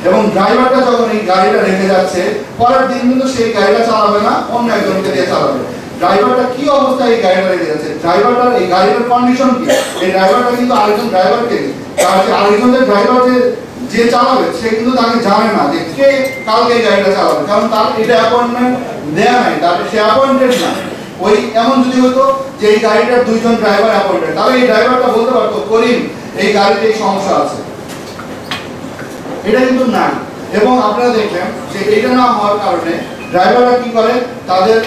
এবং ড্রাইভারটা যখন এই গাড়িটা রেখে যাচ্ছে পরের দিন কিন্তু সেই গাড়িটা চালাবে না, অন্য একজনকে দিয়ে চালাবে। ড্রাইভারটা কি অবস্থায় এই গাড়িটা রেখে যাচ্ছে, ড্রাইভারটার এই গাড়িটার কন্ডিশন কি, এই ড্রাইভারটা কিন্তু আরেকজন ড্রাইভারকে আরেকজন ড্রাইভার যে চালাবে সে কিন্তু তাকে জানে না যে কে কালকে এই গাড়িটা চালাবে, কারণ তার এটা অ্যাপয়েন্টমেন্ট দেয়া নাই, তার সে অ্যাপয়েন্টেড না। ওই এমন যদি হতো যে এই গাড়িটার দুইজন ড্রাইভার অ্যাপয়েন্টেড, তাহলে এই ড্রাইভারটা বলতে পারতো করিম এই গাড়িতে এই সমস্যা আছে। এটা কিন্তু না। এবং আপনারা দেখবেন যে এটা না হওয়ার কারণে ড্রাইভাররা কি করে, তাদের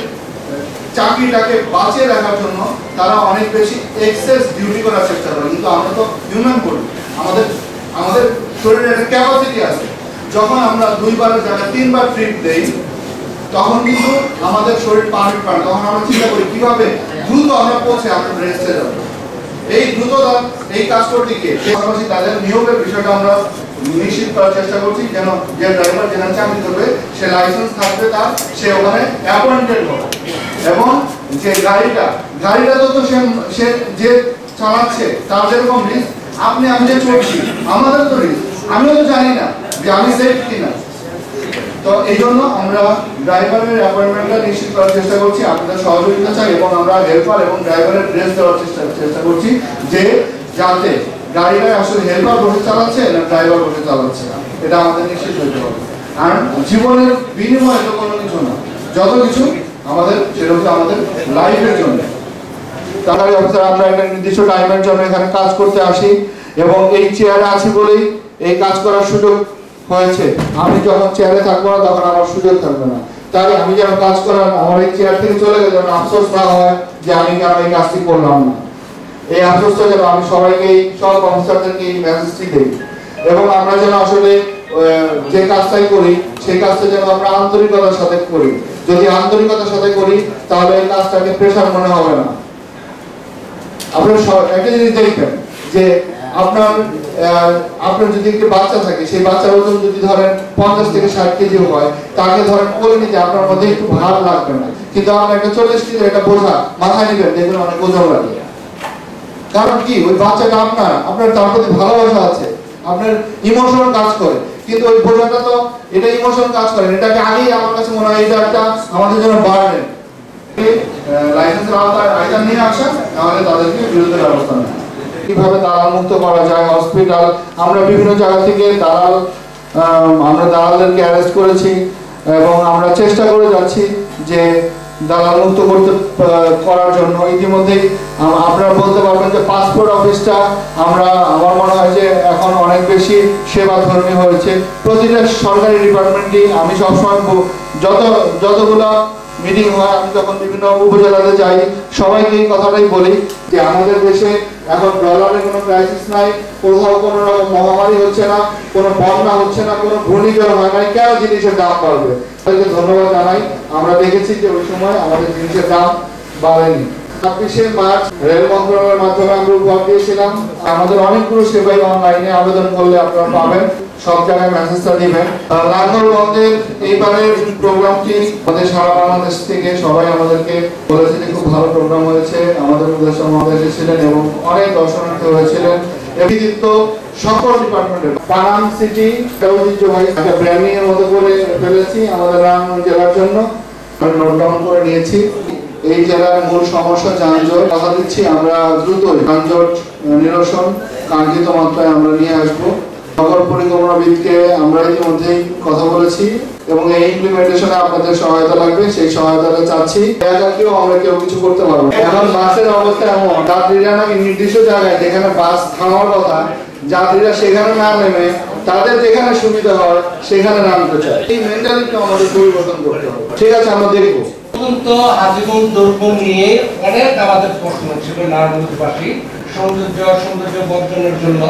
চাকরিটাকে বাঁচিয়ে রাখার জন্য তারা অনেক বেশি এক্সেস ডিউটি করার চেষ্টা করে। কিন্তু আমরা তো হিউম্যান বডি, আমাদের শরীরে একটা ক্যাপাসিটি আছে। যখন আমরা 2 বারের জায়গায় 3 বার ট্রিপ দেই তখন কিন্তু আমাদের শরীর পারমিট পায়, তখন আমরা চিন্তা করি কিভাবে দ্রুত আমরা পৌঁছে আমরা রেস্টে যাব। এই দ্রুততা এই কাজ করতে গিয়ে পাশাপাশি তাদের নিয়োগের বিষয়টা আমরা নিশ্চিত করার চেষ্টা করছি, যেন যে ড্রাইভার যেখানে চাকরি করবে সে লাইসেন্স থাকবে তার, সে ওখানে অ্যাপয়েন্টেড হবে। এবং যে গাড়িটা তো সে যে চালাচ্ছে তার যেরকম রিস্ক, আমি যে চলছি আমাদের তো রিস্ক, আমিও তো জানি না যে আমি সেফ কিনা। তো এই জন্য আমরা ড্রাইভারের অ্যাপয়েন্টমেন্টটা নিশ্চিত করার চেষ্টা করছি, আপনাদের সহযোগিতা চাই। এবং আমরা হেল্পার এবং ড্রাইভারের ড্রেস দেওয়ার চেষ্টা করছি, যে যাতে গাড়িটা আসলে হেল্পার বসে চালাচ্ছে না ড্রাইভার বসে চালাচ্ছে, এটা আমাদের নিশ্চিত হতে হবে। আর জীবনের বিনিময়ে তো কোনো কিছু না, যত কিছু আমাদের সেটা হচ্ছে আমাদের লাইফের জন্য। তারপরে অফিসার আমরা একটা নির্দিষ্ট টাইমের জন্য এখানে কাজ করতে আসি, এবং এই চেয়ারে আছি বলেই এই কাজ করার সুযোগ হয়েছে। আমি যখন চেয়ারে থাকবো না তখন আমার সুযোগ থাকবে না, তাই আমি যেন কাজ করার আমার এই চেয়ার থেকে চলে গেলে যেন আফসোস না হয় যে আমি কেন এই কাজটি করলাম না। এই আফসোসটা যেন আমি সবাইকে, সব অফিসারদেরকে এই মেসেজটি দিই, এবং আমরা যেন আসলে যে কাজটাই করি সেই কাজটা যেন আমরা আন্তরিকতার সাথে করি। যদি আন্তরিকতার সাথে করি তাহলে এই কাজটাকে প্রেশার মনে হবে না। আপনার একটা জিনিস দেখবেন যে আপনার যদি একটি বাচ্চা থাকে, সেই বাচ্চার ওজন যদি ধরেন 50 থেকে 60 কেজি হয়, তাকে ধরেন কোলে নিতে আপনার মধ্যে একটু ভার লাগবে না। কিন্তু আপনি একটা 40 কেজি একটা বোঝা মাথায় নেবেন, দেখবেন অনেক ওজন লাগে। কারণ কি, ওই বাচ্চাটা আপনার তার প্রতি ভালোবাসা আছে, আপনার ইমোশন কাজ করে। কিন্তু ওই বোঝাটা তো এটা ইমোশন কাজ করে, এটাকে আগেই আমার কাছে মনে হয় এটা একটা আমাদের জন্য বার্ডেন। লাইসেন্সের আওতায় আইটেম নিয়ে আসা, তাহলে তাদেরকে বিরুদ্ধে ব্যবস্থা নেয়। কিভাবে দালাল মুক্ত করা যায়, হসপিটাল আমরা বিভিন্ন জায়গা থেকে আমরা দালালদেরকে অ্যারেস্ট করেছি, এবং আমরা চেষ্টা করে যাচ্ছি যে দালাল মুক্ত করার জন্য। ইতিমধ্যেই আপনারা বলতে পারবেন যে পাসপোর্ট অফিসটা আমার মনে হয় যে এখন অনেক বেশি সেবাধর্মী হয়েছে। প্রতিটা সরকারি ডিপার্টমেন্টই আমি সবসময় যতগুলো মিটিং হয়, আমি যখন বিভিন্ন উপজেলাতে যাই সবাইকে এই কথাটাই বলি যে আমাদের দেশে এখন ডলারের কোনো ক্রাইসিস নাই, কোথাও কোনো রকম মহামারী হচ্ছে না, কোনো বন্যা হচ্ছে না, কোনো ঘূর্ণিঝড় হয় নাই, কেন জিনিসের দাম বাড়বে? তাদেরকে ধন্যবাদ জানাই। আমরা দেখেছি যে ওই সময় আমাদের জিনিসের দাম বাড়েনি। 26শে মার্চ রেল মন্ত্রণালয়ের মাধ্যমে আমরা উপহার দিয়েছিলাম। আমাদের অনেকগুলো সেবাই অনলাইনে আবেদন করলে আপনারা পাবেন, সব জায়গায় মেসেজটা দিবেন। লাঙ্গলবন্দের এইবারের প্রোগ্রামটি আমাদের সারা বাংলাদেশ থেকে সবাই আমাদেরকে বলেছে যে খুব ভালো প্রোগ্রাম হয়েছে। আমাদের উদ্দেশ্য মহোদয় এসেছিলেন এবং অনেক দর্শনার্থী হয়েছিলেন। এবিদিত্ব সকল ডিপার্টমেন্টের পানাম সিটি ঐতিহ্যবাহী একটা ব্র্যান্ডিং এর মতো করে ফেলেছি আমাদের রাঙ্গুনিয়া জেলার জন্য, আমরা নোট ডাউন করে নিয়েছি। এই জেলার মূল সমস্যা যানজট, কথা দিচ্ছি আমরা দ্রুত যানজট নিরসন কাঙ্ক্ষিত মাত্রায় আমরা নিয়ে আসবো। নগর পরিকল্পনাবিদকে আমরা ইতিমধ্যেই কথা বলেছি, এবং এই ইমপ্লিমেন্টেশনে আপনাদের সহায়তা লাগবে, সেই সহায়তাটা চাচ্ছি। একাকিও আমরা কেউ কিছু করতে পারবো। এখন বাসের অবস্থা এমন, যাত্রীরা নাকি নির্দিষ্ট জায়গায় যেখানে বাস থামার কথা, যাত্রীরা সেখানে না নেমে তাদের যেখানে সুবিধা হয় সেখানে নামতে চায়। এই মেন্টালিটি আমাদের পরিবর্তন করতে হবে। ঠিক আছে, আমরা দেখবো। হাজীগঞ্জ দুর্গম নিয়ে অনেক আমাদের প্রশ্ন ছিল, নারায়ণগঞ্জবাসী সৌন্দর্য বর্জনের জন্য।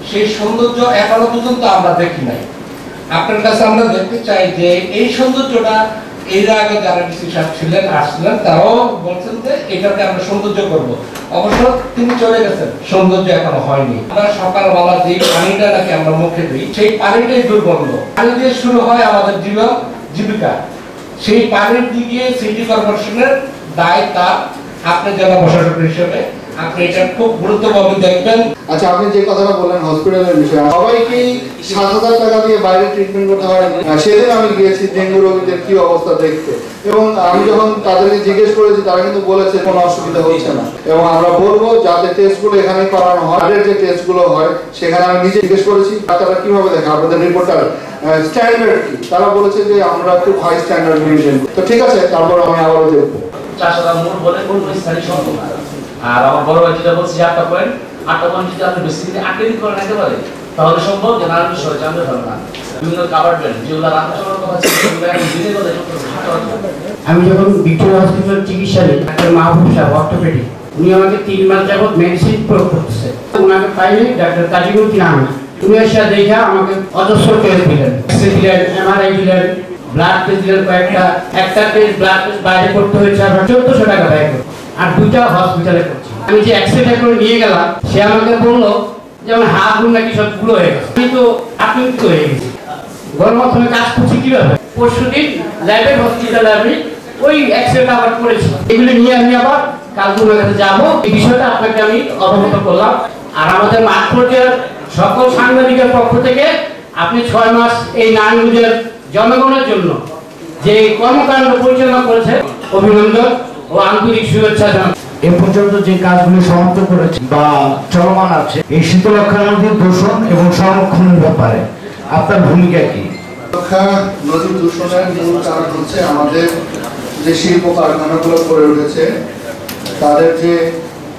সেই সৌন্দর্য এখনো পর্যন্ত আমরা দেখি নাই। আপনার কাছে আমরা দেখতে চাই যে এই সৌন্দর্যটা এর আগে যারা ডিসি সাহেব ছিলেন আসলেন, তারাও বলছেন যে এটাকে আমরা সৌন্দর্য করব। অবশ্য তিনি চলে গেছেন, সৌন্দর্য এখনো হয়নি। আমরা সকালবেলা যে পানিটা নাকি আমরা মুখে দিই, সেই পানিটাই দুর্গন্ধ। পানি দিয়ে শুরু হয় আমাদের জীবিকা। সেই পানির দিকে সিটি কর্পোরেশনের দায় তার, আপনি জেলা প্রশাসক হিসেবে আপনি এটা খুব গুরুত্বভাবে দেখবেন। আচ্ছা, আপনি যে কথাটা বললেন হসপিটালের বিষয়ে, সবাইকে 7,000 টাকা দিয়ে বাইরে ট্রিটমেন্ট করতে হয়। সেদিন আমি গিয়েছি ডেঙ্গু রোগীদের কি অবস্থা দেখতে, এবং আমি যখন তাদেরকে জিজ্ঞেস করেছি তারা কিন্তু বলেছে কোনো অসুবিধা হচ্ছে না, এবং আমরা বলবো যাতে টেস্টগুলো এখানে করানো হয়, যে টেস্টগুলো হয় সেখানে আমি নিজে জিজ্ঞেস করেছি তারা কিভাবে দেখে আপনাদের রিপোর্টার স্ট্যান্ডার্ড কি, তারা বলেছে যে আমরা খুব হাই স্ট্যান্ডার্ড মেনটেন করি। তো ঠিক আছে, তারপর আমি আবারও দেখবো। চাষারা মোট বলে কোন স্থানীয় সম্ভব না। আর আমার বড় ভাই যেটা বলছি 8টা পয়েন্ট যদি আপনি বেশি দিনে আগে দিন করেন একেবারে, তাহলে সম্ভব যে নারায়ণ শহরে জানতে পারবে না। বিভিন্ন কাভার ব্যান্ড যেগুলো রাখা চলার কথা ছিল সেগুলো এখন দিনের কথা আমি যখন ভিক্টোরিয়া হসপিটাল চিকিৎসা নিই, ডাক্তার মাহবুব সাহেব অর্থোপেডিক, উনি আমাকে 3 মাস যাবত মেডিসিন প্রয়োগ করতেছে। ওনাকে পাইনি ডাক্তার কাজীমুদ্দিন আহমেদ, উনি এসে দেখে আমাকে অজস্র টেস্ট দিলেন, দিলেন, এমআরআই দিলেন, ব্লাড টেস্ট দিলেন কয়েকটা। একটা টেস্ট ব্লাড টেস্ট বাইরে করতে হয়েছে আমার 1400 টাকা ব্যয় করে, আর 2টা হসপিটালে করছি। আমি যে এক্সরে করে নিয়ে গেলাম, সে আমাকে বললো যে আমার হাতগুলো নাকি সব গুলো হয়ে গেছে। আমি তো আতঙ্কিত হয়ে গেছি, গণমাধ্যমে কাজ করছি কিভাবে। পরশুদিন ল্যাবের হসপিটালে আমি ওই এক্সরেটা আবার করেছি। এগুলো নিয়ে আমি আবার কালগুলোর কাছে যাবো। এই বিষয়টা আপনাকে আমি অবগত করলাম। আর আমাদের মাঠ পর্যায়ের সকল সাংবাদিকের পক্ষ থেকে আপনি 6 মাস এই নারায়ণগঞ্জের জনগণের জন্য যে কর্মকাণ্ড পরিচালনা করেছে, অভিনন্দন ও আন্তরিক শুভেচ্ছা জানাই। এ পর্যন্ত যে কাজগুলি সমাপ্ত করেছে বা চলমান আছে, এই শীতলক্ষা নদীর দূষণ এবং সংরক্ষণের ব্যাপারে আপনার ভূমিকা কি? শীতলক্ষা নদীর দূষণের মূল কারণ হচ্ছে আমাদের যে শিল্প কারখানাগুলো গড়ে উঠেছে, তাদের যে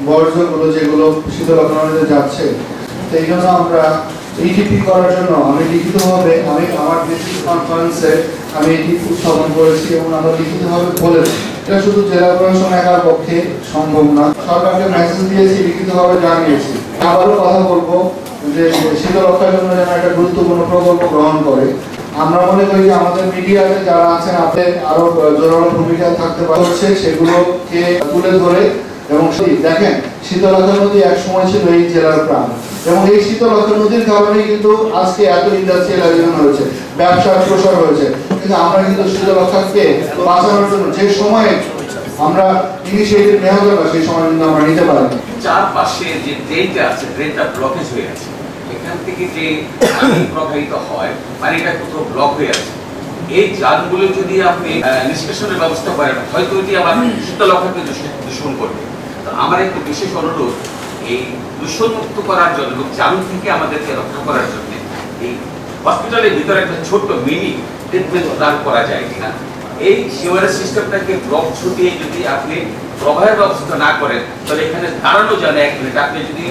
বর্জ্যগুলো যেগুলো শীতলক্ষা নদীতে যাচ্ছে, সেই জন্য আমরা ইটিপি করার জন্য আমি লিখিতভাবে আমার ডিস্ট্রিক্ট কনফারেন্সে আমি এটি উত্থাপন করেছি এবং আমরা লিখিতভাবে বলেছি। এটা শুধু জেলা প্রশাসন একার পক্ষে সম্ভব না, সরকারকে মেসেজ দিয়েছি, লিখিতভাবে জানিয়েছি। আবারও কথা বলবো যে শীতলক্ষার জন্য যেন একটা গুরুত্বপূর্ণ প্রকল্প গ্রহণ করে। আমরা মনে করি যে আমাদের মিডিয়াতে যারা আছেন আপনাদের আরো জোরালো ভূমিকা থাকতে পারছে, সেগুলোকে তুলে ধরে। এবং দেখেন, শীতলক্ষা নদী এক সময় ছিল এই জেলার প্রাণ, এবং এই শীতলক্ষা নদীর কারণেই কিন্তু আজকে এত ইন্ডাস্ট্রিয়ালাইজেশন হয়েছে, ব্যবসার প্রসার হয়েছে। কিন্তু আমরা কিন্তু শীতলক্ষাকে বাঁচানোর জন্য যে সময়ে আমরা ইনিশিয়েটিভ নেওয়া দরকার, সেই সময় কিন্তু আমরা নিতে পারিনি। চারপাশে যে ড্রেনটা আছে, ড্রেনটা ব্লকেজ হয়ে আছে। এখান থেকে যে পানি প্রবাহিত হয়, পানিটা কোথাও ব্লক হয়ে আছে। এই জালগুলো যদি আপনি নিষ্কাশনের ব্যবস্থা করেন, হয়তো এটি আমার শীতলক্ষাকে দূষণ করবে। তো আমার একটু বিশেষ অনুরোধ, এই দূষণমুক্ত করার জন্য এবং জাল থেকে আমাদেরকে রক্ষা করার জন্য এই হসপিটালের ভিতরে একটা ছোট্ট মিনি ট্রিটমেন্ট দান করা যায় কিনা। এই সিওয়ারেজ সিস্টেমটাকে ব্লক ছুটিয়ে যদি আপনি প্রবাহের ব্যবস্থা না করেন, তাহলে এখানে দাঁড়ানো যায় না 1 মিনিট। আপনি যদি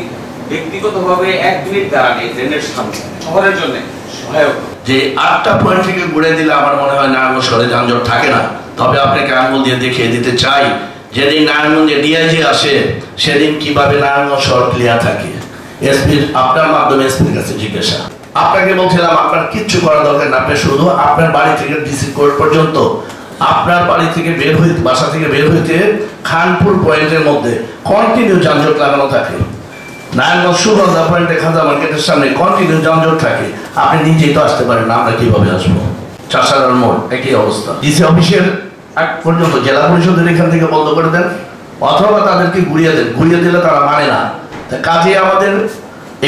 ব্যক্তিগতভাবে 1 মিনিট দাঁড়ান এই ড্রেনের সামনে, শহরের জন্য সহায়ক। যে 8টা পয়েন্ট থেকে ঘুরে দিলে আমার মনে হয় নারায়ণগঞ্জ শহরে যানজট থাকে না। তবে আপনাকে আঙুল দিয়ে দেখিয়ে দিতে চাই, যেদিন নারায়ণগঞ্জে ডিআইজি আসে সেদিন কিভাবে নারায়ণগঞ্জ শহর ক্লিয়ার থাকে। এসপির আপনার মাধ্যমে এসপির কাছে জিজ্ঞাসা। আপনাকে বলছিলাম আপনার কিচ্ছু করা দরকার না, আপনি শুধু আপনার বাড়ি থেকে ডিসি কোর্ট পর্যন্ত, আপনার বাড়ি থেকে বের হইতে, বাসা থেকে বের হইতে খানপুর পয়েন্টের মধ্যে কন্টিনিউ যানজট লাগানো থাকে। নারায়ণগঞ্জ সুগন্ধা পয়েন্টে খাজা মার্কেটের সামনে কন্টিনিউ যানজট থাকে। আপনি নিজেই তো আসতে পারেন না, আমরা কিভাবে আসবো? চাষারার মোড় একই অবস্থা। ডিসি অফিসের আগ পর্যন্ত জেলা পরিষদের এখান থেকে বন্ধ করে দেন, অথবা তাদেরকে ঘুরিয়ে দেন। ঘুরিয়ে দিলে তারা মানে না। কাজে আমাদের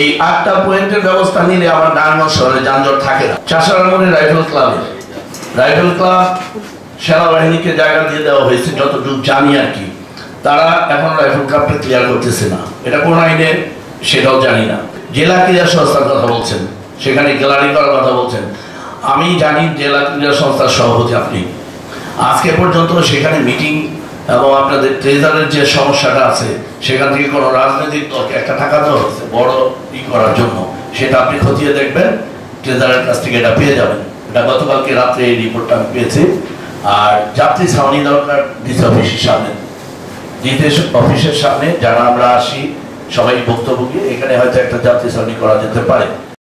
এই 8টা পয়েন্টের ব্যবস্থা নিলে আমার নারায়ণগঞ্জ শহরে যানজট থাকে না। চাষারার মোড়ে রাইফেল ক্লাব সেনাবাহিনীকে জায়গা দিয়ে দেওয়া হয়েছে যতটুকু জানি আর কি। তারা এখন রাইফেল ক্লাবটা ক্লিয়ার করতেছে না, এটা কোন আইনে সেটাও জানি না। জেলা ক্রীড়া সংস্থার কথা বলছেন, সেখানে গ্যালারি করার কথা বলছেন। আমি জানি জেলা ক্রীড়া সংস্থার সভাপতি আপনি, আজকে পর্যন্ত সেখানে মিটিং এবং আপনাদের ট্রেজারের যে সমস্যাটা আছে, সেখান থেকে কোনো রাজনৈতিক দলকে একটা টাকা দেওয়া হচ্ছে বড় করার জন্য, সেটা আপনি খতিয়ে দেখবেন, ট্রেজারের কাছ থেকে এটা পেয়ে যাবেন। এটা গতকালকে রাত্রে এই রিপোর্টটা আমি পেয়েছি। আর যাত্রী ছাউনি দরকার ডিসি অফিসের সামনে, অফিসের সামনে যারা আমরা আসি সবাই ভুক্তভোগী, এখানে হয়তো একটা যাত্রী ছাউনি করা যেতে পারে।